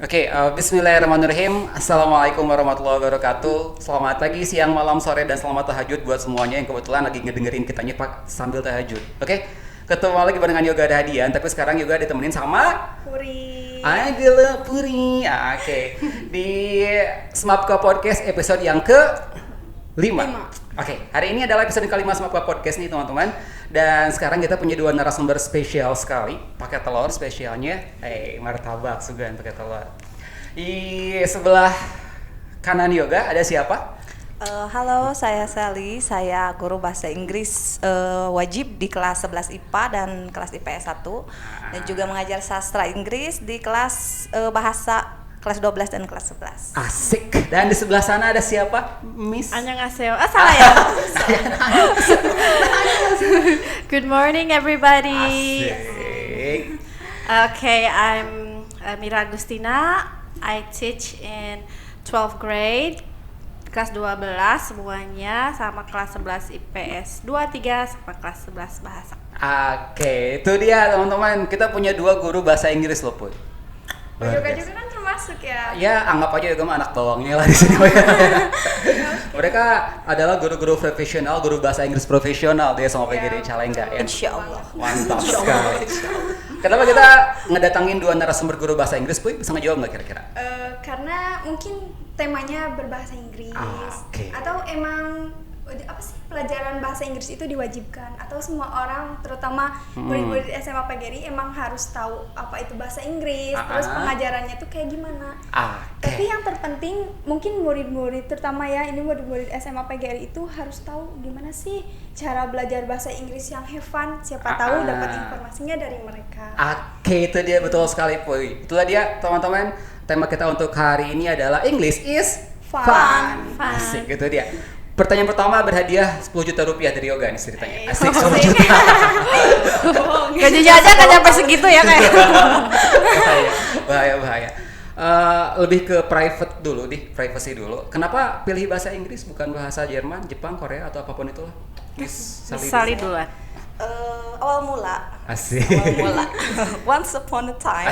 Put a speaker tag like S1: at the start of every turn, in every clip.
S1: Bismillahirrahmanirrahim. Assalamualaikum warahmatullahi wabarakatuh. Selamat pagi, siang, malam, sore, dan selamat tahajud buat semuanya yang kebetulan lagi ngedengerin kita nyepak sambil tahajud. Ketemu lagi barengan Yoga Dahadian, tapi sekarang Yoga ditemenin sama
S2: Puri.
S1: Aigele Puri. Di Smapka Podcast episode yang ke-5. Hari ini adalah episode ke-5 Smapka Podcast nih teman-teman. Dan sekarang kita punya dua narasumber spesial sekali, pakai telur spesialnya. Martabak sugan pakai telur. Di sebelah kanan Yoga ada siapa?
S2: Halo, saya Sally. Saya guru bahasa Inggris wajib di kelas 11 IPA dan kelas IPS 1 dan juga mengajar sastra Inggris di kelas bahasa kelas 12 dan kelas 11.
S1: Asik. Dan di sebelah sana ada siapa? Miss
S3: Annyeonghaseyo. Salah ya? Good morning everybody.
S1: Asik.
S3: Okay, I'm Mira Agustina. I teach in 12th grade. Kelas 12 semuanya sama kelas 11 IPS 23 sama kelas 11 bahasa.
S1: Oke, itu dia teman-teman. Kita punya dua guru bahasa Inggris loh, Put.
S4: Yoga juga kan termasuk ya?
S1: Ya, anggap aja Yoga mah anak bawangnya lah di sini. Mereka adalah guru-guru profesional, guru bahasa Inggris profesional dia sama PGD Calengga ya.
S2: Insyaallah.
S1: Mantap sekali. Kenapa kita ngedatangin dua narasumber guru bahasa Inggris, Puy? Bisa ngejawab nggak kira-kira?
S4: Karena mungkin temanya berbahasa Inggris.
S1: Oke.
S4: Atau emang apa sih pelajaran bahasa Inggris itu diwajibkan atau semua orang terutama murid-murid SMA PGRI emang harus tahu apa itu bahasa Inggris, terus pengajarannya tuh kayak gimana. Tapi yang terpenting mungkin murid-murid terutama ya ini murid-murid SMA PGRI itu harus tahu gimana sih cara belajar bahasa Inggris yang have fun, siapa tahu dapat informasinya dari mereka.
S1: Oke, itu dia betul sekali, Puy. Itulah dia teman-teman, tema kita untuk hari ini adalah English is fun. Asik, itu dia. Pertanyaan pertama berhadiah 10 juta rupiah dari Yoga nih ceritanya. Asik, 10 juta.
S3: Gajinya aja kan nyampe segitu ya kayak.
S1: Bahaya. Lebih ke private dulu, privacy dulu. Kenapa pilih bahasa Inggris bukan bahasa Jerman, Jepang, Korea atau apapun itulah? Miss
S3: Sally duluan.
S2: Awal mula.
S1: Asik.
S2: Once upon a time.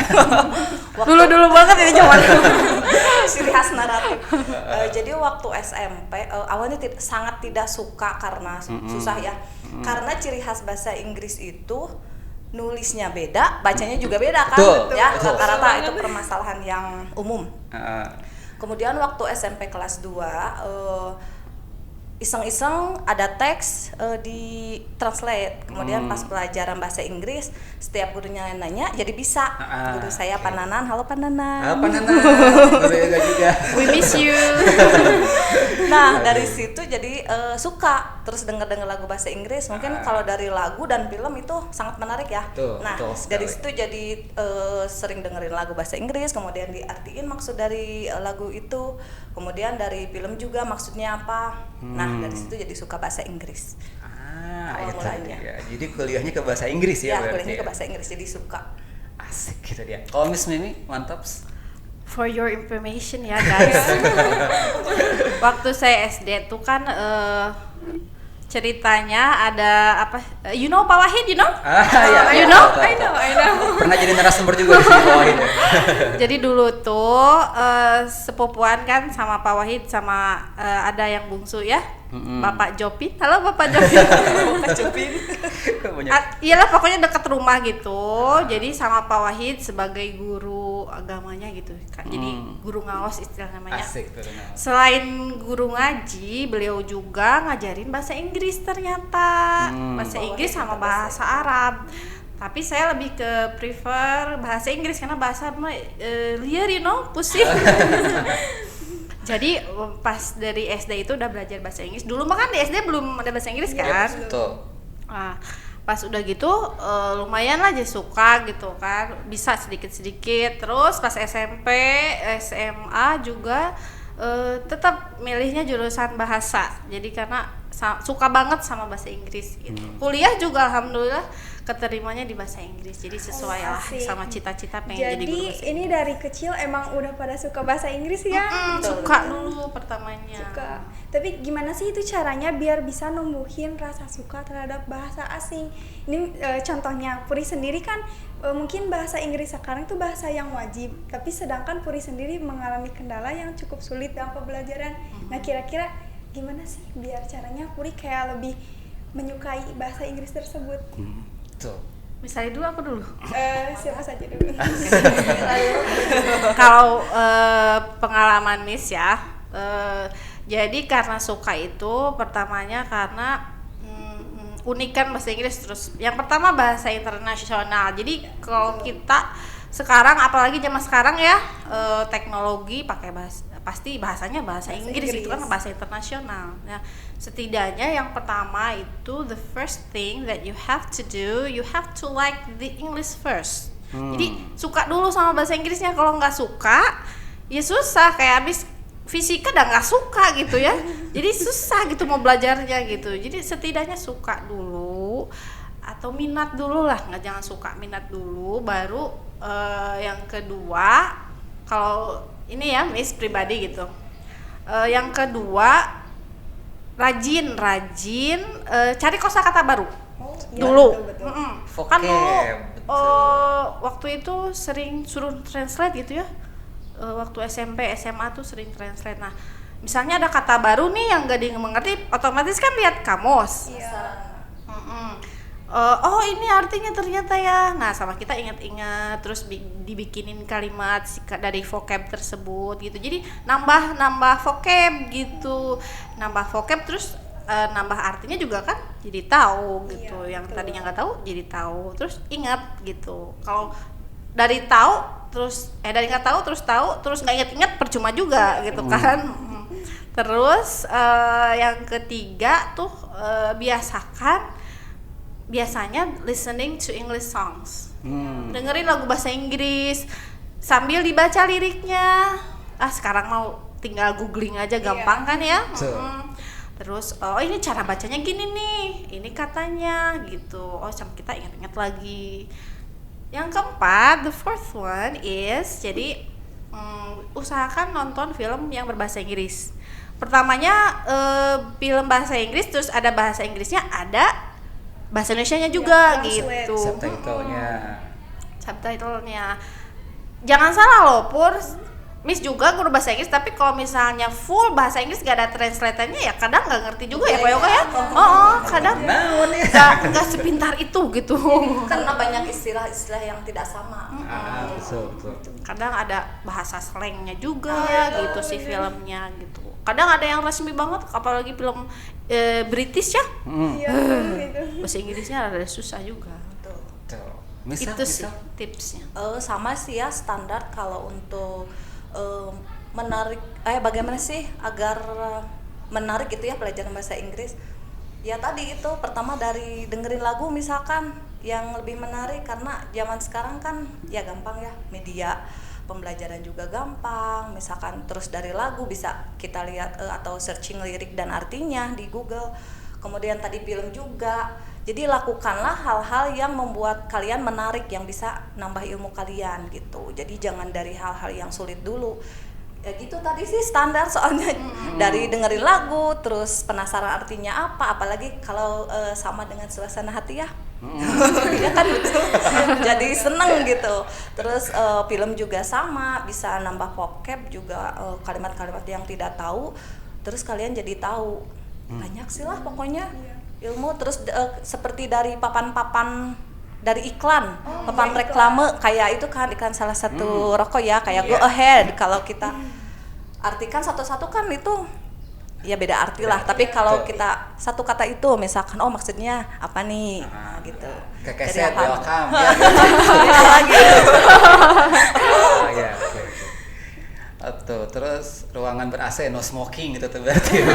S3: Dulu banget ini cuma.
S2: Ciri khas naratif. Jadi waktu SMP awalnya sangat tidak suka karena susah ya. Karena ciri khas bahasa Inggris itu nulisnya beda, bacanya juga beda kan?
S1: Betul,
S2: ya,
S1: betul.
S2: rata-rata itu permasalahan yang umum. Kemudian waktu SMP kelas 2 iseng-iseng ada teks di translate. Kemudian pas pelajaran bahasa Inggris setiap gurunya nanya jadi bisa. Guru saya Pananan, halo Pananan.
S1: Halo Pananan. Guru Yoga juga.
S3: We miss you.
S2: Nah dari situ jadi suka terus denger lagu bahasa Inggris. Mungkin kalau dari lagu dan film itu sangat menarik ya. Betul dari situ jadi sering dengerin lagu bahasa Inggris. Kemudian diartiin maksud dari lagu itu. Kemudian dari film juga maksudnya apa. Nah dari situ jadi suka bahasa Inggris.
S1: Itu dia. Jadi kuliahnya ke bahasa Inggris ya?
S2: Ya kuliahnya ke bahasa Inggris jadi suka.
S1: Asik gitu dia. Kalau Miss Mimi mantap.
S3: For your information ya guys. Waktu saya SD tuh kan ceritanya ada apa? You know Pak Wahid, you know?
S1: Ya,
S3: you know?
S4: I know.
S1: Pernah jadi narasumber juga di sini Pak Wahid.
S3: Jadi dulu tuh sepupuan kan sama Pak Wahid sama ada yang bungsu ya. Bapak Jopin. Halo Bapak Jopin.
S2: Bapak Jopin.
S3: Iyalah pokoknya dekat rumah gitu. Jadi sama Pak Wahid sebagai guru agamanya gitu. Jadi guru ngaos istilah namanya.
S1: Asik tuh.
S3: Selain guru ngaji, beliau juga ngajarin bahasa Inggris ternyata. Bahasa Inggris sama bahasa Arab. Tapi saya lebih ke prefer bahasa Inggris karena bahasa liar pusing. Jadi pas dari SD itu udah belajar bahasa Inggris. Dulu mah kan di SD belum ada bahasa Inggris kan?
S1: Betul.
S3: Nah, pas udah gitu lumayan lah aja suka gitu kan. Bisa sedikit-sedikit. Terus pas SMP, SMA juga tetap milihnya jurusan bahasa. Jadi karena suka banget sama bahasa Inggris gitu. Kuliah juga alhamdulillah keterimanya di bahasa Inggris. Jadi sesuai lah sama cita-cita pengen jadi guru bahasa Inggris.
S4: Ini dari kecil emang udah pada suka bahasa Inggris ya?
S3: Suka dulu pertamanya.
S4: Suka. Tapi gimana sih itu caranya biar bisa numbuhin rasa suka terhadap bahasa asing? Ini contohnya Puri sendiri kan mungkin bahasa Inggris sekarang itu bahasa yang wajib, tapi sedangkan Puri sendiri mengalami kendala yang cukup sulit dalam pembelajaran. Nah, kira-kira gimana sih biar caranya Puri kayak lebih menyukai bahasa Inggris tersebut?
S1: Tuh.
S3: Misalnya dulu aku dulu.
S4: Siapa saja dulu.
S3: Kalau pengalaman Miss ya, jadi karena suka itu pertamanya karena unikan bahasa Inggris. Terus yang pertama bahasa internasional. Jadi kalau kita sekarang, apalagi zaman sekarang ya, teknologi pakai pasti bahasanya bahasa Inggris. Itu kan bahasa internasional. Nah, setidaknya yang pertama itu the first thing that you have to do, you have to like the English first. Jadi suka dulu sama bahasa Inggrisnya. Kalau nggak suka, ya susah. Kayak habis fisika udah nggak suka gitu ya. Jadi susah gitu mau belajarnya gitu. Jadi setidaknya suka dulu atau minat dulu lah. Nggak, jangan suka, minat dulu. Baru yang kedua, kalau ini ya Miss pribadi gitu. Yang kedua, rajin cari kosakata baru. Dulu.
S4: Betul.
S3: Kan dulu waktu itu sering suruh translate gitu ya. Waktu SMP, SMA tuh sering translate. Nah, misalnya ada kata baru nih yang gak mengerti, otomatis kan lihat kamus.
S4: Iya.
S3: Oh, ini artinya ternyata ya. Nah, sama kita ingat-ingat, terus dibikinin kalimat dari vocab tersebut gitu. Jadi nambah vocab gitu. Nambah vocab terus nambah artinya juga kan jadi tahu gitu. Yang betul. Tadinya nggak tahu jadi tahu. Terus ingat gitu. Kalau dari tahu terus dari nggak tahu terus nggak ingat percuma juga gitu kan. Terus yang ketiga tuh biasanya listening to English songs. Dengerin lagu bahasa Inggris sambil dibaca liriknya. Sekarang mau tinggal googling aja gampang kan ya. Terus ini cara bacanya gini nih, ini katanya gitu. Sama kita ingat-ingat lagi. Yang keempat, the fourth one is jadi usahakan nonton film yang berbahasa Inggris. Pertamanya film bahasa Inggris, terus ada bahasa Inggrisnya, ada bahasa Indonesianya juga gitu. Subtitlenya. Jangan salah loh, Pur. Miss juga guru bahasa Inggris, tapi kalau misalnya full bahasa Inggris gak ada translatornya ya kadang nggak ngerti juga ya, Koyoka ya. Kadang nggak sepintar itu gitu.
S2: Karena banyak istilah-istilah yang tidak sama.
S1: Betul.
S3: Kadang ada bahasa slangnya juga gitu si filmnya gitu. Kadang ada yang resmi banget, apalagi film British ya. Bahasa Inggrisnya ada susah juga. Itu sih tipsnya.
S2: Sama sih ya, standar kalau untuk menarik, bagaimana sih agar menarik gitu ya pelajaran bahasa Inggris. Ya tadi itu pertama dari dengerin lagu misalkan yang lebih menarik, karena zaman sekarang kan ya gampang ya, media pembelajaran juga gampang. Misalkan terus dari lagu bisa kita lihat atau searching lirik dan artinya di Google. Kemudian tadi film juga. Jadi lakukanlah hal-hal yang membuat kalian menarik, yang bisa nambah ilmu kalian gitu. Jadi jangan dari hal-hal yang sulit dulu. Ya gitu tadi sih standar soalnya. Dari dengerin lagu, terus penasaran artinya apa, apalagi kalau sama dengan suasana hati ya. Ya kan gitu. Jadi seneng gitu. Terus film juga sama, bisa nambah vocab juga, kalimat-kalimat yang tidak tahu. Terus kalian jadi tahu. Banyak sih lah pokoknya. Ilmu. Terus seperti dari papan-papan dari iklan, papan reklame kayak itu kan, iklan salah satu rokok ya, kayak go ahead. Kalau kita artikan satu-satu kan itu ya beda arti lah. Tapi kalau kita satu kata itu misalkan maksudnya apa nih, gitu.
S1: Kekeset welcome. Tuh, terus ruangan ber-AC no smoking gitu tuh berarti.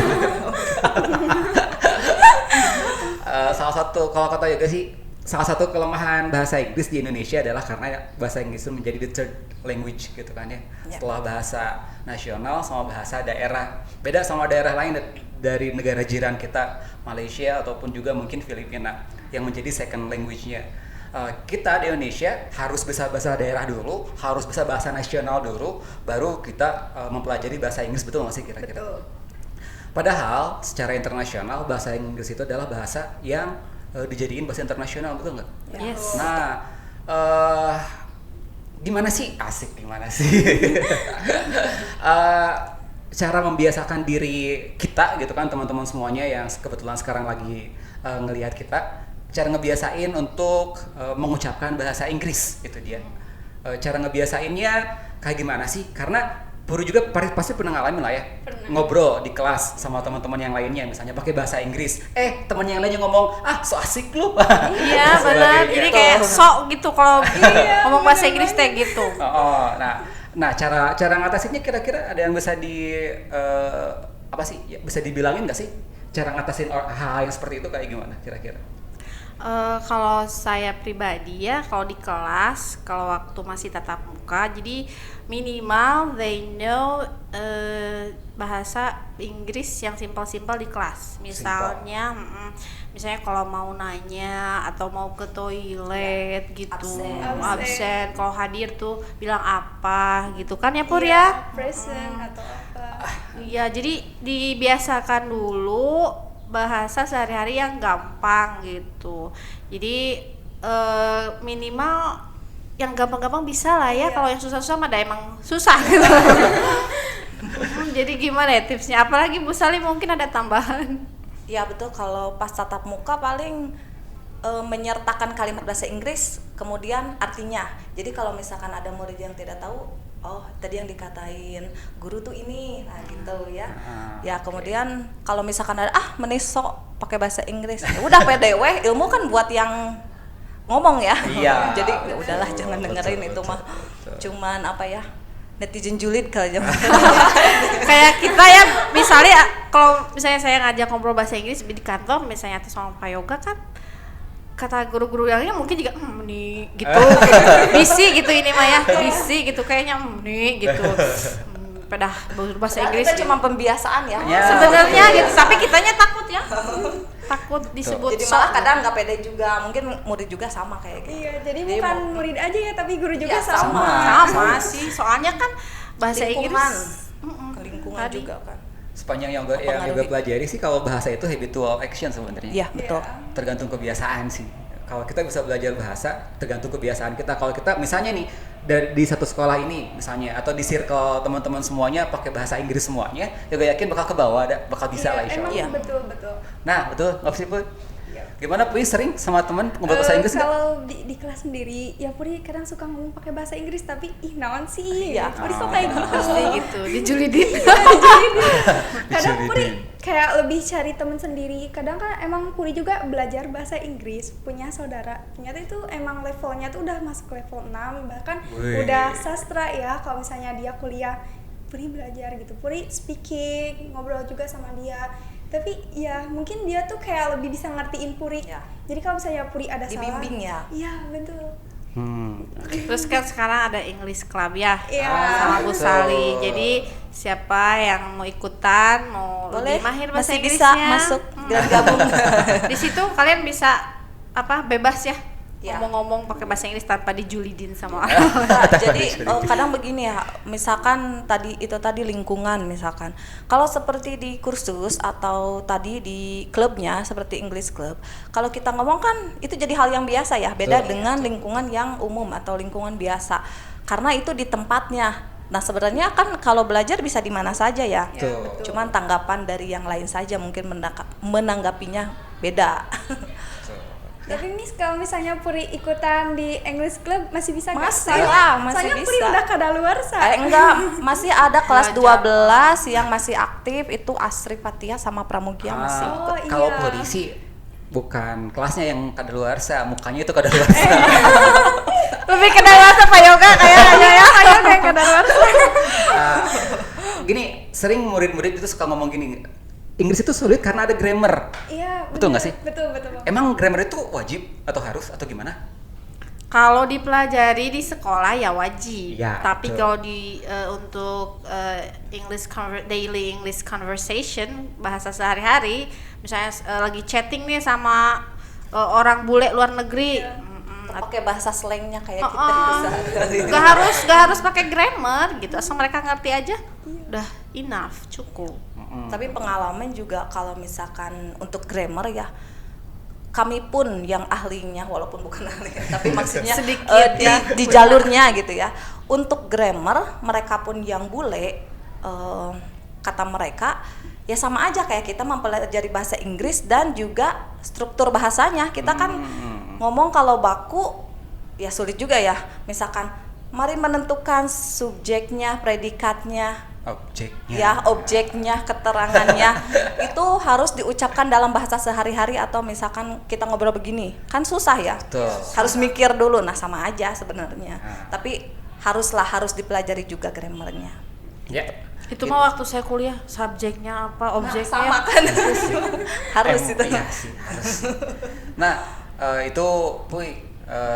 S1: Salah satu, kalau kata Yoga sih, salah satu kelemahan bahasa Inggris di Indonesia adalah karena bahasa Inggris itu menjadi the third language gitu kan ya. Setelah bahasa nasional sama bahasa daerah. Beda sama daerah lain dari negara jiran kita, Malaysia ataupun juga mungkin Filipina. yang menjadi second language-nya. Kita di Indonesia harus bisa bahasa daerah dulu, harus bisa bahasa nasional dulu, baru kita mempelajari bahasa Inggris, betul nggak sih kira-kira?
S4: Betul.
S1: Padahal secara internasional bahasa Inggris itu adalah bahasa yang dijadiin bahasa internasional, betul nggak?
S3: Yes.
S1: Nah, gimana sih? Asik gimana sih? Cara membiasakan diri kita gitu kan, teman-teman semuanya yang kebetulan sekarang lagi ngelihat kita, cara ngebiasain untuk mengucapkan bahasa Inggris, itu dia. Cara ngebiasainnya kayak gimana sih? Karena Puri juga pasti pernah ngalamin lah ya, ngobrol di kelas sama teman-teman yang lainnya, misalnya pakai bahasa Inggris, teman yang lainnya ngomong, so asik lu.
S3: Iya benar, jadi kayak sok gitu kalau ngomong bahasa Inggris teh gitu.
S1: Nah cara ngatasinnya kira-kira ada yang bisa bisa dibilangin nggak sih? Cara ngatasin hal yang seperti itu kayak gimana kira-kira?
S3: Kalau saya pribadi ya, kalau di kelas, kalau waktu masih tatap muka, jadi minimal they know bahasa Inggris yang simpel-simpel di kelas. Misalnya, misalnya kalau mau nanya atau mau ke toilet gitu, absen. Kalau hadir tuh bilang apa gitu kan ya Pur ya?
S4: Present atau apa?
S3: Iya, jadi dibiasakan dulu bahasa sehari-hari yang gampang gitu. Jadi minimal yang gampang-gampang bisa lah ya. Kalau yang susah-susah mah emang susah gitu. Jadi gimana ya tipsnya? Apalagi Bu Sali mungkin ada tambahan?
S2: Ya betul, kalau pas tatap muka paling menyertakan kalimat bahasa Inggris kemudian artinya. Jadi kalau misalkan ada murid yang tidak tahu, tadi yang dikatain guru tuh ini, nah gitu ya. Ya kemudian kalau misalkan ada menisok pakai bahasa Inggris, ya udah PDW, ilmu kan buat yang ngomong ya.
S1: Iya.
S2: Jadi ya udahlah jangan dengerin itu mah. Cuman netizen julid kali aja.
S3: Kayak kita ya, misalnya kalau misalnya saya ngajak ngobrol bahasa Inggris di kantor misalnya atau sama Pak Yoga kan, kata guru-guru yang mungkin juga nih gitu, bisi gitu ini mah ya, bisi gitu kayaknya nih gitu, pada bahasa Inggris.
S2: Itu cuma pembiasaan ya.
S3: Sebenarnya gitu, tapi kitanya takut ya, takut disebut.
S2: Jadi malah kadang nggak pede juga, mungkin murid juga sama kayak gitu.
S4: Iya, jadi bukan murid aja ya, tapi guru juga
S3: sama sih, soalnya kan bahasa Inggris
S2: lingkungan juga kan.
S1: Sepanjang yang juga pelajari sih, kalau bahasa itu habitual action sebenarnya.
S2: Iya betul.
S1: Tergantung kebiasaan sih. Kalau kita bisa belajar bahasa, tergantung kebiasaan kita. Kalau kita misalnya nih di satu sekolah ini misalnya, atau di circle teman-teman semuanya pakai bahasa Inggris semuanya, ya gue yakin bakal ke bawah, bakal bisa lah insya Allah.
S4: Iya, betul.
S1: Nah betul, nggak sih Put? Gimana Pui sering sama teman ngobrol bahasa Inggris?
S4: Kalau di kelas sendiri, ya Puri kadang suka ngomong pakai bahasa Inggris, tapi naon sih?
S2: Iya.
S4: Puri kok kayak gitu?
S3: Pasti gitu, dijulidin.
S4: Kadang Puri kayak lebih cari teman sendiri. Kadang kan emang Puri juga belajar bahasa Inggris, punya saudara. Ternyata itu emang levelnya tuh udah masuk level 6, bahkan udah sastra ya. Kalau misalnya dia kuliah, Puri belajar gitu. Puri speaking, ngobrol juga sama dia. Tapi ya mungkin dia tuh kayak lebih bisa ngertiin Puri.
S2: Ya.
S4: Jadi kalau misalnya Puri ada
S2: dibimbing
S4: salah,
S2: ya.
S4: Iya betul.
S3: Terus kan sekarang ada English Club ya,
S4: Iya.
S3: sama Bu Sali. Jadi siapa yang mau ikutan, mau
S2: boleh,
S3: lebih mahir bahasa
S2: masih
S3: Inggrisnya,
S2: bisa masuk dan gabung.
S3: Di situ kalian bisa bebas ya,
S2: Ya.
S3: ngomong-ngomong pakai bahasa Inggris tanpa dijulidin sama orang.
S2: Nah, jadi kadang begini ya, misalkan tadi lingkungan misalkan. Kalau seperti di kursus atau tadi di klubnya seperti English Club, kalau kita ngomong kan itu jadi hal yang biasa ya, beda dengan lingkungan yang umum atau lingkungan biasa. Karena itu di tempatnya. Nah, sebenarnya kan kalau belajar bisa di mana saja ya.
S4: Betul.
S2: Cuman tanggapan dari yang lain saja mungkin menanggapinya beda.
S4: Tapi Miss, kalau misalnya Puri ikutan di English Club masih bisa nggak?
S2: Masih lah, masih
S4: soalnya
S2: bisa.
S4: Puri udah kadaluarsa.
S2: Enggak, masih ada kelas 12 yang masih aktif, itu Asri Fatia sama Pramugia masih.
S1: Kalau Puri sih bukan kelasnya yang kadaluarsa, mukanya itu kadaluarsa.
S3: Lebih kadaluarsa Pak Yoga kayaknya ya.
S4: Ayo kayak kadaluarsa.
S1: Gini, sering murid-murid itu suka ngomong gini, Inggris itu sulit karena ada grammar.
S4: Iya.
S1: Betul nggak sih?
S4: Betul.
S1: Emang grammar itu wajib atau harus atau gimana?
S3: Kalau dipelajari di sekolah ya wajib.
S1: Ya,
S3: tapi
S1: betul.
S3: kalau untuk daily English conversation, bahasa sehari-hari, misalnya lagi chatting nih sama orang bule luar negeri.
S2: Pakai bahasa slangnya kayak kita
S3: nggak harus pakai grammar gitu, asal mereka ngerti aja udah enough, cukup.
S2: Tapi pengalaman juga kalau misalkan untuk grammar ya, kami pun yang ahlinya walaupun bukan ahli tapi maksudnya sedikit di jalurnya gitu ya. Untuk grammar mereka pun yang bule, kata mereka ya sama aja kayak kita mempelajari bahasa Inggris dan juga struktur bahasanya. Kita kan ngomong kalau baku ya sulit juga ya. Misalkan mari menentukan subjeknya, predikatnya, objeknya, keterangannya itu harus diucapkan dalam bahasa sehari-hari, atau misalkan kita ngobrol begini kan susah ya.
S1: Betul.
S2: Harus mikir dulu. Nah sama aja sebenarnya. Tapi harus dipelajari juga grammarnya.
S1: Ya.
S2: Gitu.
S3: Itu mah waktu saya kuliah subjeknya apa, objeknya
S2: sama kan. Harus itu.
S1: Iya sih, harus. Nah, itu Puy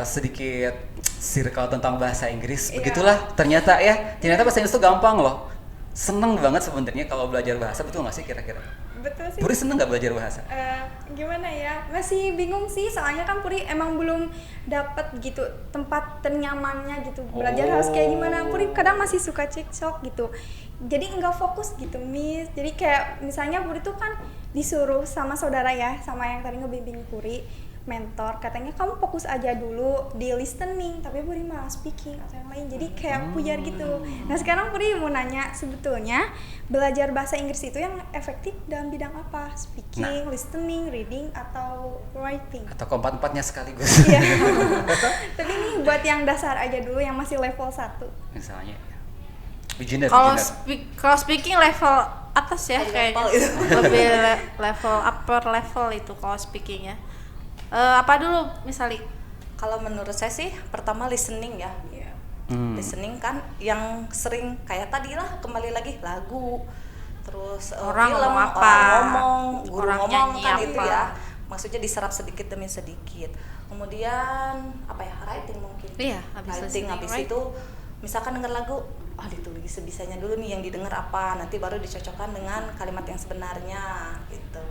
S1: sedikit circle tentang bahasa Inggris. Begitulah ternyata bahasa Inggris itu gampang loh. Seneng banget sebenarnya kalau belajar bahasa, betul nggak sih kira-kira?
S4: Betul sih.
S1: Puri seneng nggak belajar bahasa?
S4: Gimana ya, masih bingung sih, soalnya kan Puri emang belum dapat gitu tempat ternyamannya gitu, belajar harus kayak gimana. Puri kadang masih suka cekcok gitu, jadi nggak fokus gitu Miss. Jadi kayak misalnya Puri tuh kan disuruh sama saudara ya, sama yang tadi ngebimbing Puri, mentor, katanya kamu fokus aja dulu di listening, tapi Puri malah speaking atau yang lain, jadi kayak puyar gitu. Nah sekarang Puri mau nanya, sebetulnya belajar bahasa Inggris itu yang efektif dalam bidang apa? Speaking, listening, reading, atau writing?
S1: Atau keempat-empatnya sekaligus?
S4: Iya. Tapi nih buat yang dasar aja dulu, yang masih level 1
S1: misalnya beginner.
S3: Kalau speaking level atas ya, kayaknya lebih level upper level itu kalau speaking ya. Apa dulu misalnya?
S2: Kalau menurut saya sih pertama listening ya. Listening kan yang sering kayak tadi lah, kembali lagi lagu, terus
S3: orang
S2: film,
S3: ngomong apa,
S2: orang ngomong, guru
S3: orang
S2: ngomong
S3: nyanyi
S2: kan
S3: apa.
S2: itu ya. Maksudnya diserap sedikit demi sedikit. Kemudian apa ya, writing mungkin.
S3: Iya,
S2: Writing habis itu misalkan denger lagu, ditulis sebisanya dulu nih yang didengar apa, nanti baru dicocokkan dengan kalimat yang sebenarnya gitu.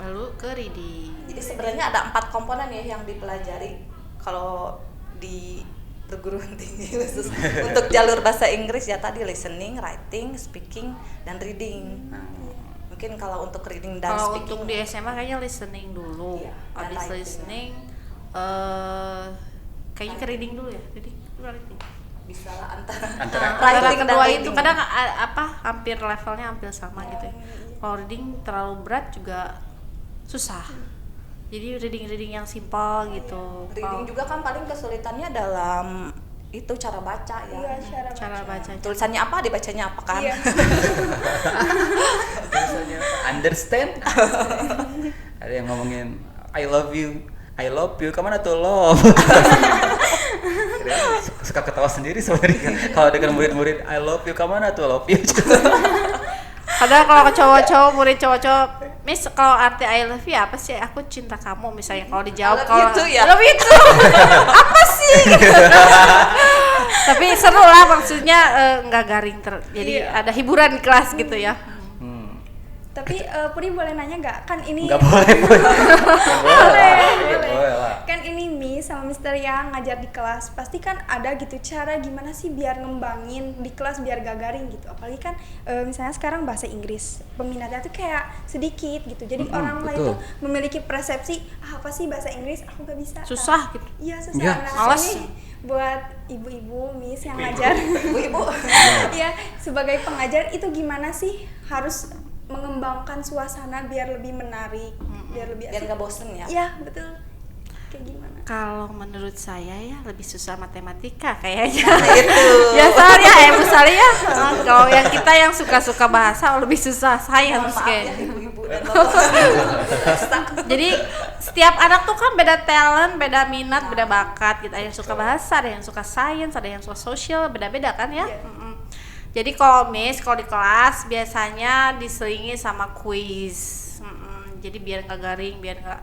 S3: Baru ke reading.
S2: Jadi sebenarnya ada 4 komponen ya yang dipelajari kalau di perguruan tinggi khusus untuk jalur bahasa Inggris ya, tadi listening, writing, speaking, dan reading. Mungkin kalau untuk reading dan
S3: kalau
S2: speaking.
S3: Kalau untuk di SMA kayaknya listening dulu.
S2: Iya,
S3: habis
S2: writing,
S3: listening kayaknya ke reading dulu ya. Reading, writing.
S2: Bisa lah
S1: antara
S2: writing dan
S3: kedua
S2: reading.
S3: itu kadang hampir levelnya hampir sama gitu ya. Kalau reading terlalu berat juga susah. Jadi reading yang simpel gitu.
S2: Reading juga kan paling kesulitannya dalam itu cara baca ya.
S4: Iya,
S3: cara baca.
S2: Tulisannya apa, dibacanya apa kan?
S4: Iya.
S1: tulisannya understand. Ada yang ngomongin I love you, kemana tuh love? Suka ketawa sendiri sebenarnya kalau dengan murid-murid I love you, kemana tuh love you?
S3: Padahal kalau ke cowok-cowok, murid cowok-cowok, Miss, kalau arti I love you apa sih? Aku cinta kamu misalnya. Kalau dijawab kalau love you itu apa sih? Tapi seru lah, maksudnya nggak garing jadi ada hiburan di kelas gitu ya.
S4: Tapi Puri boleh nanya nggak? Kan ini
S1: nggak boleh. Boleh lah.
S4: Kan ini Miss sama Mister yang ngajar di kelas, pasti kan ada gitu cara gimana sih biar ngembangin di kelas biar gak garing gitu. Apalagi kan misalnya sekarang bahasa Inggris peminatnya tuh kayak sedikit gitu, jadi orang lain tuh memiliki persepsi apa sih bahasa Inggris, aku gak bisa.
S3: Susah gitu.
S4: Iya susah.
S1: Ya.
S4: Nah ini buat ibu-ibu Miss yang ngajar, ibu-ibu, ya sebagai pengajar itu gimana sih harus mengembangkan suasana biar lebih menarik, biar lebih asik,
S2: biar nggak bosen ya?
S4: Iya betul. Kayak gimana?
S3: Kalau menurut saya ya lebih susah matematika kayaknya.
S2: Itu.
S3: Ya soalnya misalnya ya, kalau yang kita yang suka-suka bahasa lebih susah sains kayaknya.
S2: Ya, ibu-ibu dan bapak.
S3: Jadi setiap anak tuh kan beda talent, beda minat, beda bakat gitu. Ada yang suka bahasa, ada yang suka sains, ada yang suka sosial, beda-beda kan ya. Jadi kalau di kelas biasanya diselingi sama kuis. Jadi biar nggak garing, biar nggak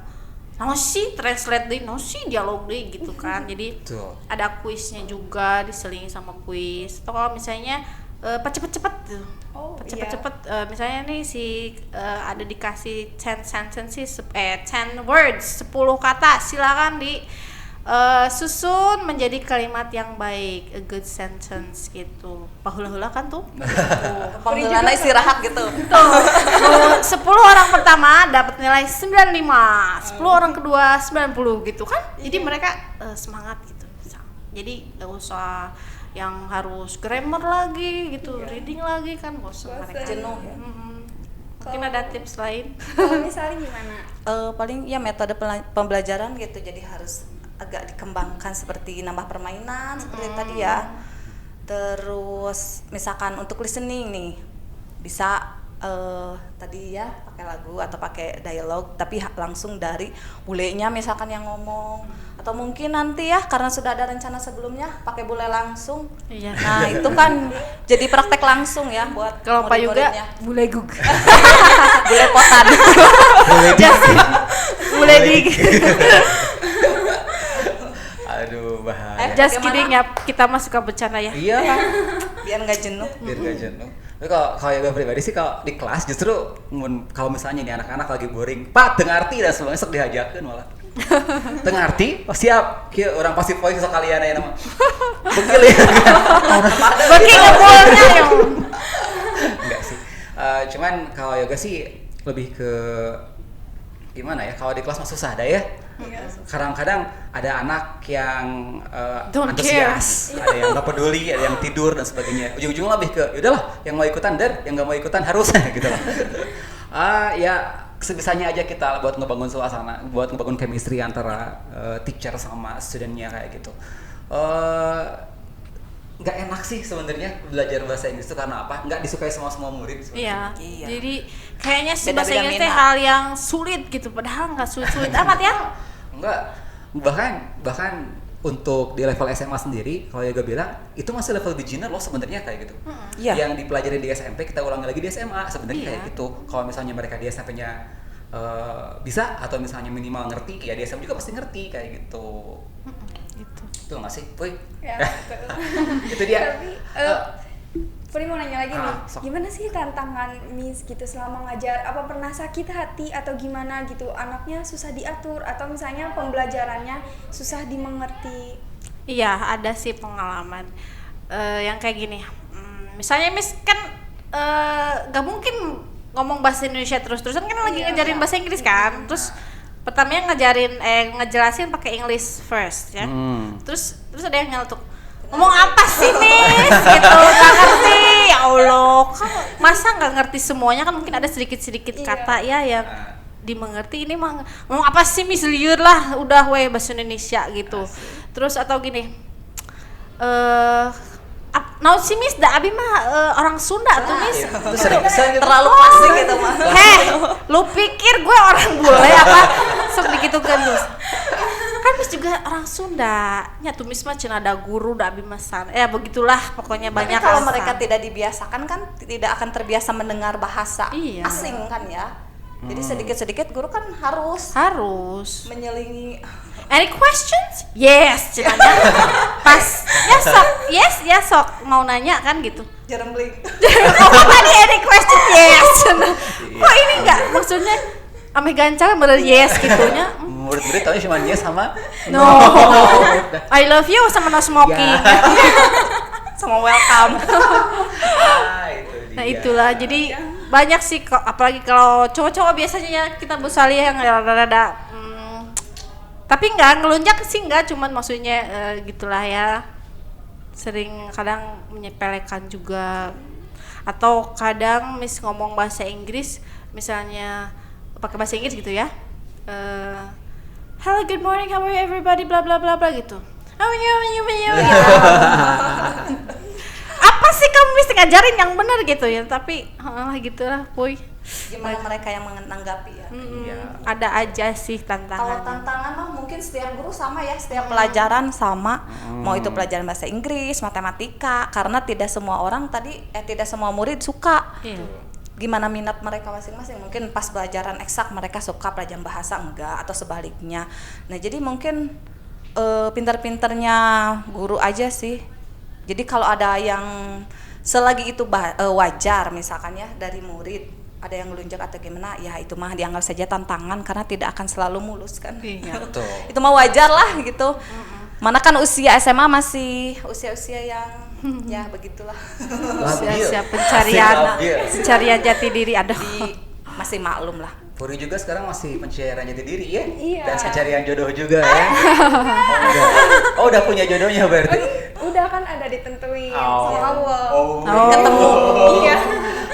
S3: translate deh, dialog deh gitu kan. Jadi ada kuisnya juga, diselingi sama kuis. Atau kalau misalnya cepet-cepet gitu.
S4: Iya.
S3: Cepet-cepet misalnya nih ada dikasih 10 sentences 10 words 10 kata, silakan di susun menjadi kalimat yang baik, a good sentence gitu. Pahula-hula kan tuh.
S2: Panggilan istirahat gitu.
S3: Tuh. 10 orang pertama dapat nilai 95, 10 orang kedua 90 gitu kan. Jadi mereka semangat gitu. Jadi gak usah yang harus grammar lagi gitu, reading lagi kan bosan mereka.
S2: Jenuh ya.
S3: Mungkin ada tips lain.
S4: Kalau misalnya gimana?
S2: Paling ya metode pembelajaran gitu, jadi harus agak dikembangkan seperti nambah permainan seperti tadi ya. Terus misalkan untuk listening nih bisa tadi ya pakai lagu atau pakai dialog tapi langsung dari bulenya misalkan yang ngomong, atau mungkin nanti ya karena sudah ada rencana sebelumnya pakai bule langsung.
S3: Iya.
S2: Nah itu kan jadi praktek langsung ya buat
S3: kalau Pak juga bule gug.
S2: Bule potan.
S3: Bule dig.
S1: Aduh, bahaya.
S3: Just kidding ya, kita mah suka bercanda ya.
S1: Iya.
S2: Biar nggak jenuh.
S1: Biar nggak jenuh. Tapi kalau yoga pribadi sih kalau di kelas justru kalau misalnya nih anak-anak lagi boring, Pak dengarti dan sebagainya sok dihajakeun malah. Dengarti, oh siap. Kieu orang pasti poin sekalian aya nama. Bekil ya.
S3: Bekil ngebolnya ya.
S1: Enggak sih. Cuman kalau yoga sih lebih ke gimana ya? Kalau di kelas mah susah dah ya. Kadang-kadang ada anak yang antusias, ada yang nggak peduli, ada yang tidur dan sebagainya. Ujung-ujungnya lebih ke, yaudahlah, yang mau ikutan yang nggak mau ikutan harus gitu lah. Ya sebisanya aja kita buat ngebangun suasana, buat ngebangun chemistry antara teacher sama studentnya kayak gitu. Nggak enak sih sebenarnya belajar bahasa Inggris itu karena apa? Nggak disukai semua murid.
S3: Iya. Jadi kayaknya bahasa Inggris itu hal yang sulit gitu, padahal nggak sulit-sulit amat ya.
S1: Enggak. Bahkan untuk di level SMA sendiri, kalau Yoga bilang itu masih level beginner loh sebenarnya kayak gitu. Yang dipelajari di SMP kita ulangi lagi di SMA sebenarnya kayak gitu. Kalau misalnya mereka di SMP-nya bisa atau misalnya minimal ngerti, ya di SMA juga pasti ngerti kayak gitu.
S3: Gitu.
S1: Itu nggak sih, Puy?
S4: Ya,
S1: Itu dia.
S4: Tapi Puri mau nanya lagi nih, gimana sih tantangan Miss gitu selama ngajar? Apa pernah sakit hati atau gimana gitu? Anaknya susah diatur atau misalnya pembelajarannya susah dimengerti?
S3: Iya, ada sih pengalaman yang kayak gini. Misalnya Miss kan gak mungkin ngomong bahasa Indonesia terus-terusan kan lagi ngajarin bahasa Inggris kan. Terus pertamanya ngejelasin pakai English first ya. Terus ada yang nyeletuk, ngomong apa sih Miss gitu, nggak ngerti. Ya Allah, kan masa nggak ngerti semuanya, kan mungkin ada sedikit kata ya yang dimengerti. Ini mah ngomong apa sih Miss, liur lah udah weh bahasa Indonesia gitu. Terus atau gini, naon sih Miss, da abi mah orang Sunda tuh Miss.
S1: Itu sering gitu.
S2: Terlalu pasti gitu mah.
S3: Lu pikir gue orang bule apa? Sok digitukeun Miss. Kan Miss juga orang Sunda. Nya tuh Miss mah cenah ada guru da abi masan. Ya begitulah pokoknya banyak.
S2: Tapi kalau mereka tidak dibiasakan kan tidak akan terbiasa mendengar bahasa asing kan ya. Jadi sedikit-sedikit guru kan harus menyelingi.
S3: Any questions? Yes, cenanya. Pas ya sok mau nanya kan gitu.
S2: Jerembling.
S3: Oh tadi any question? Yes. Kok ini enggak maksudnya ame gancal bener yes gitunya.
S1: Murid-murid taunya cuma yes sama
S3: no. I love you sama no smoking.
S2: Sama welcome.
S3: Nah itulah, jadi banyak sih apalagi kalau cowok-cowok biasanya ya kita busali yang rada-rada tapi nggak ngelunjak sih, nggak, cuman maksudnya gitulah ya, sering kadang menyepelekan juga. Atau kadang Miss ngomong bahasa Inggris misalnya pakai bahasa Inggris gitu ya, hello good morning how are you everybody bla bla bla bla gitu. Gitu. Apa sih kamu mesti ngajarin yang benar gitu ya, tapi gitulah Puy.
S2: Gimana mereka yang menanggapi ya?
S3: Ada aja sih tantangan.
S2: Kalau tantangan mah mungkin setiap guru sama ya, setiap pelajaran sama. Mau itu pelajaran bahasa Inggris, matematika, karena tidak semua orang tidak semua murid suka. Gimana minat mereka masing-masing. Mungkin pas pelajaran eksak mereka suka, pelajaran bahasa enggak, atau sebaliknya. Nah, jadi mungkin pintar-pintarnya guru aja sih. Jadi kalau ada yang selagi itu wajar misalkan ya dari murid ada yang ngelunjak atau gimana, ya itu mah dianggap saja tantangan karena tidak akan selalu mulus kan.
S1: Iya, betul.
S2: Itu mah wajar lah gitu. Mana kan usia SMA masih usia-usia yang ya begitulah.
S3: Usia pencarian jati diri ada.
S2: Masih maklum lah.
S1: Puri juga sekarang masih pencarian jati diri ya?
S4: Iya.
S1: Dan pencarian jodoh juga ya? Udah punya jodohnya berarti?
S4: Udah kan ada ditentuin sama Allah.
S2: Ketemu.
S4: Iya.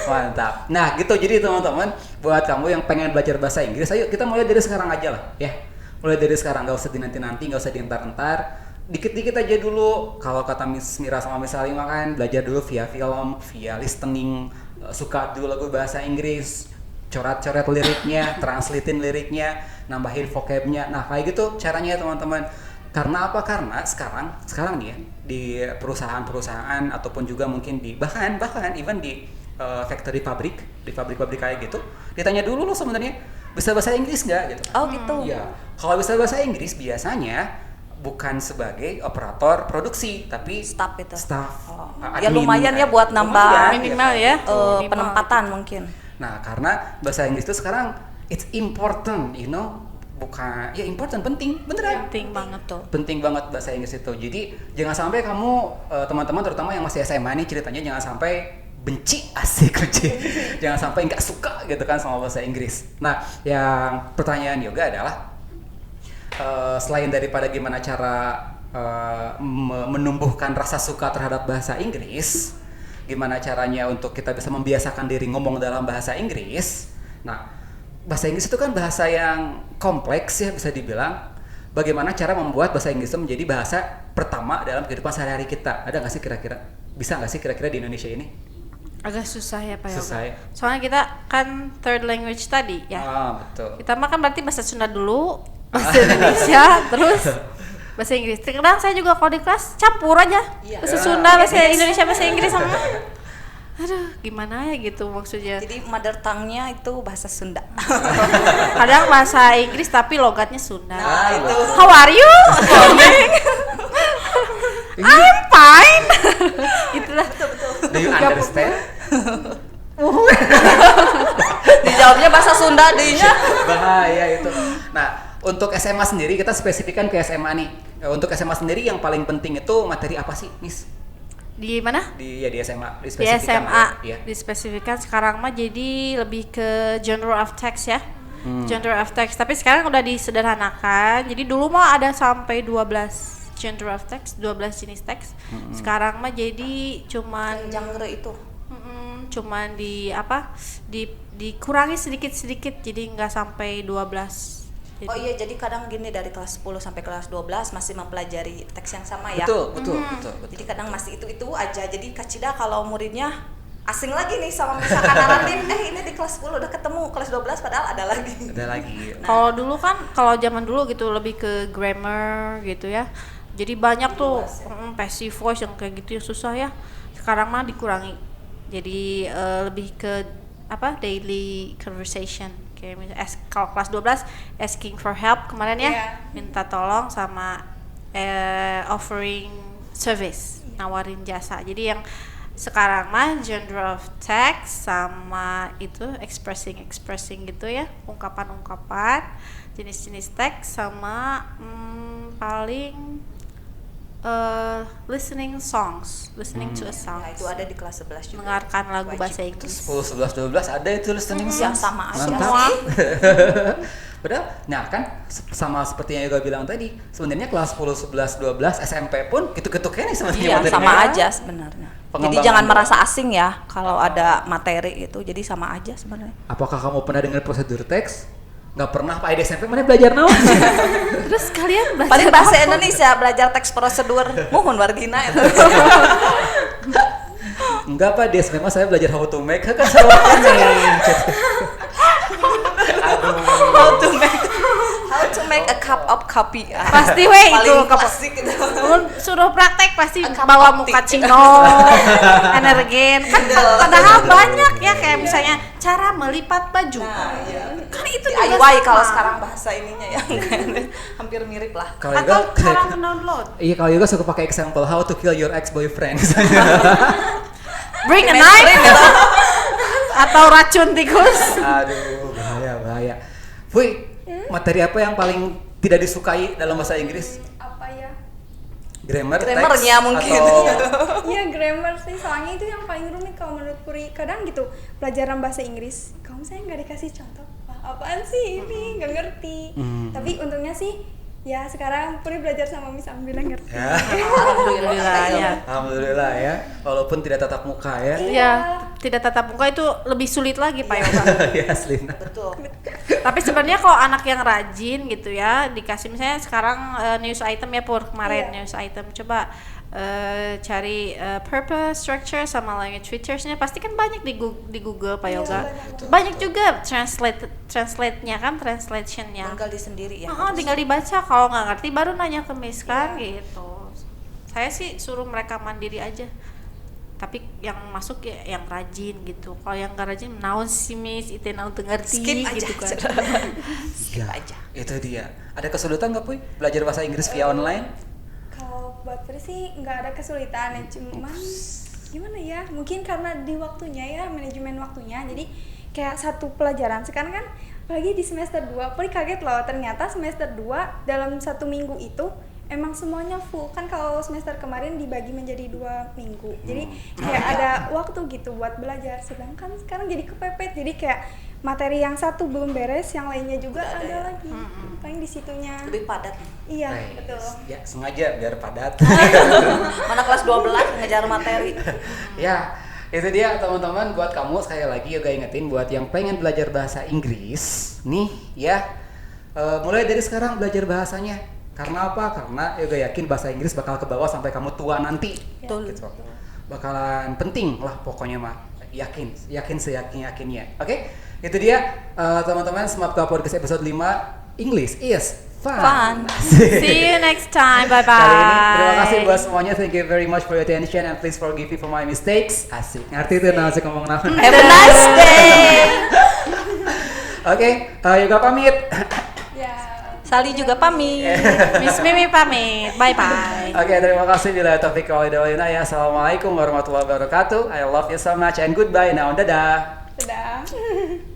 S1: Mantap. Nah gitu, jadi teman-teman buat kamu yang pengen belajar bahasa Inggris, ayo kita mulai dari sekarang aja lah ya. Mulai dari sekarang, gak usah dinanti-nanti, gak usah dientar-entar. Dikit-dikit aja dulu. Kalau kata Miss Mira sama Miss Salima kan, belajar dulu via film, via listening, suka dulu lagu bahasa Inggris, coret-coret liriknya, translatein liriknya, nambahin vocabnya. Nah kayak gitu caranya ya teman-teman. Karena apa? Karena sekarang nih ya, di perusahaan-perusahaan ataupun juga mungkin di bahkan even di factory pabrik kayak gitu, ditanya dulu lo sebenarnya bisa bahasa Inggris nggak gitu.
S2: Oh gitu.
S1: Ya, kalau bisa bahasa Inggris biasanya bukan sebagai operator produksi tapi
S2: Staff itu. Ya
S1: admin,
S2: lumayan ya buat nambah
S3: minimal ya.
S2: penempatan mungkin.
S1: Nah, karena bahasa Inggris itu sekarang it's important, bukan ya important, penting, beneran.
S3: Penting banget tuh.
S1: Penting banget bahasa Inggris itu. Jadi jangan sampai kamu teman-teman terutama yang masih SMA nih ceritanya jangan sampai benci jangan sampai nggak suka gitu kan sama bahasa Inggris. Nah, yang pertanyaan Yoga adalah selain daripada gimana cara menumbuhkan rasa suka terhadap bahasa Inggris, gimana caranya untuk kita bisa membiasakan diri ngomong dalam bahasa Inggris. Nah, bahasa Inggris itu kan bahasa yang kompleks ya bisa dibilang. Bagaimana cara membuat bahasa Inggris itu menjadi bahasa pertama dalam kehidupan sehari-hari kita? Ada nggak sih kira-kira? Bisa nggak sih kira-kira di Indonesia ini?
S3: Agak susah ya Pak Yoga.
S1: Susah ya?
S3: Soalnya kita kan third language tadi ya.
S1: Betul.
S3: Kita mah kan berarti bahasa Sunda dulu, bahasa Indonesia, terus bahasa Inggris. Kadang saya juga kalau di kelas campur aja. Bahasa Sunda, bahasa Indonesia, bahasa Inggris sama. Aduh, gimana ya gitu maksudnya.
S2: Jadi mother tongue-nya itu bahasa Sunda.
S3: Kadang bahasa Inggris tapi logatnya Sunda.
S2: Nah, itu.
S3: How are you? I'm fine. Itulah.
S2: Betul.
S1: Do you understand?
S2: Dijawabnya bahasa Sunda dinya.
S1: Bahaya itu. Nah, untuk SMA sendiri kita spesifikkan ke SMA nih. Untuk SMA sendiri yang paling penting itu materi apa sih, Miss?
S3: Di mana?
S1: Di SMA.
S3: Di SMA. Dispesifikkan sekarang mah jadi lebih ke genre of text ya. Genre of text. Tapi sekarang udah disederhanakan. Jadi dulu mah ada sampai 12 genre of text, 12 jenis teks. Sekarang mah jadi cuman
S2: genre itu.
S3: Cuman dikurangi sedikit-sedikit jadi nggak sampai 12. Jadi,
S2: oh iya, jadi kadang gini dari kelas 10 sampai kelas 12 masih mempelajari teks yang sama ya.
S1: Betul.
S2: Jadi kadang masih itu aja. Jadi Kacida kalau muridnya asing lagi nih sama misalkan naratif, ini di kelas 10 udah ketemu, kelas 12 padahal ada lagi.
S3: Nah. Kalau dulu kan, kalau zaman dulu gitu lebih ke grammar gitu ya. Jadi banyak tuh passive voice yang kayak gitu yang susah ya. Sekarang mah dikurangi. Jadi lebih ke daily conversation. Kayak misalnya kalau kelas 12 asking for help kemarin ya, minta tolong sama offering service, nawarin jasa. Jadi yang sekarang mah genre of text sama itu expressing gitu ya, ungkapan jenis-jenis teks sama paling listening to a song.
S2: Nah, itu ada di kelas 11 juga.
S3: Mendengarkan lagu bahasa Inggris.
S1: 10, 11, 12 ada itu listening song.
S2: Sama aja
S1: sih. Padahal, nah kan sama seperti yang Yoga bilang tadi, sebenarnya kelas 10, 11, 12 SMP pun gitu-gitu nih sebenarnya.
S2: Iya, sama aja sebenarnya. Jadi jangan merasa asing ya kalau ada materi itu. Jadi sama aja sebenarnya.
S1: Apakah kamu pernah dengar prosedur teks? Nggak pernah, Pak, di SMP mana belajar naon?
S3: Terus kalian belajar
S2: paling bahasa Indonesia, belajar teks prosedur muhun wargina itu.
S1: Enggak, Pak, di SMP saya belajar how to make kan
S2: how to make a cup of coffee.
S3: Pasti itu
S2: klasik gitu.
S3: Suruh praktek pasti bawa muka cino, energen. Kan padahal banyak ya kayak misalnya cara melipat baju.
S2: Nah, iya.
S3: Kan itu
S2: DIY kalau sekarang bahasa ininya ya. Hampir mirip lah.
S3: Atau cara mendownload.
S1: Iya, kalau juga suka pakai example how to kill your ex boyfriend.
S3: bring a knife gitu. Atau racun tikus.
S1: Aduh, bahaya. Puy, materi apa yang paling tidak disukai dalam bahasa Inggris?
S4: Apa ya?
S2: Grammarnya mungkin.
S4: Iya, grammar sih, soalnya itu yang paling rumit kalau menurut Puri. Kadang gitu, pelajaran bahasa Inggris, kalau misalnya nggak dikasih contoh, apaan sih ini, nggak ngerti. Tapi untungnya sih, ya sekarang Puri belajar sama Miss Ambil ngerti.
S1: Ya. Alhamdulillah ya, walaupun tidak tatap muka ya.
S3: Iya, tidak tatap muka itu lebih sulit lagi Pak Yoga.
S1: Ya, Slina.
S2: Betul.
S3: Tapi sebenarnya kalau anak yang rajin gitu ya, dikasih misalnya sekarang news item ya Pur, kemarin news item, coba cari purpose, structure sama language features-nya, pasti kan banyak di Google Pak Yoga. Banyak juga translate-nya kan, translation-nya.
S2: Tinggal di sendiri ya.
S3: Tinggal dibaca, kalau nggak ngerti baru nanya ke Miss kan gitu. Saya sih suruh mereka mandiri aja. Tapi yang masuk ya yang rajin gitu. Kalau yang nggak rajin, naon sih Miss, itu naon teu ngerti gitu kan.
S2: Skip aja.
S1: Itu dia. Ada kesulitan nggak Puy belajar bahasa Inggris via online?
S4: Kalau buat Puri sih nggak ada kesulitan ya, cuman gimana ya? Mungkin karena di waktunya ya, manajemen waktunya. Jadi kayak satu pelajaran sekarang kan, apalagi di semester 2, Puri kaget loh, ternyata semester 2 dalam 1 minggu itu emang semuanya full. Kan kalau semester kemarin dibagi menjadi 2 minggu, jadi kayak ada waktu gitu buat belajar. Sedangkan sekarang jadi kepepet, jadi kayak materi yang satu belum beres, yang lainnya juga ada lagi. Paling di situnya
S2: Lebih padat.
S4: iya,
S1: Nice.
S4: betul.
S1: Ya, sengaja biar padat.
S2: Mana kelas 12 ngejar materi.
S1: Ya, itu dia teman-teman, buat kamu sekali lagi Yoga ingetin buat yang pengen belajar bahasa Inggris nih ya, mulai dari sekarang belajar bahasanya. Karena apa? Karena Yoga yakin bahasa Inggris bakal ke bawah sampai kamu tua nanti.
S2: Betul.
S1: Gitu. Bakalan penting lah pokoknya mah. Yakin seyakin-yakinnya. Oke? Itu dia teman-teman, Smapka Podcast episode 5, English is fun.
S3: See you next time. Bye bye.
S1: Kali ini terima kasih buat semuanya. Thank you very much for your attention and please forgive me for my mistakes. Asik. Ngerti tuh nasi ngomong nama.
S2: Have a nice day.
S1: Oke, Yoga pamit.
S2: Sali juga pamit.
S3: Miss Mimi pamit. Bye bye.
S1: Oke, terima kasih. Bila taufik wal hidayah. Assalamualaikum warahmatullahi wabarakatuh. I love you so much and goodbye now. Dadah.
S4: Dadah.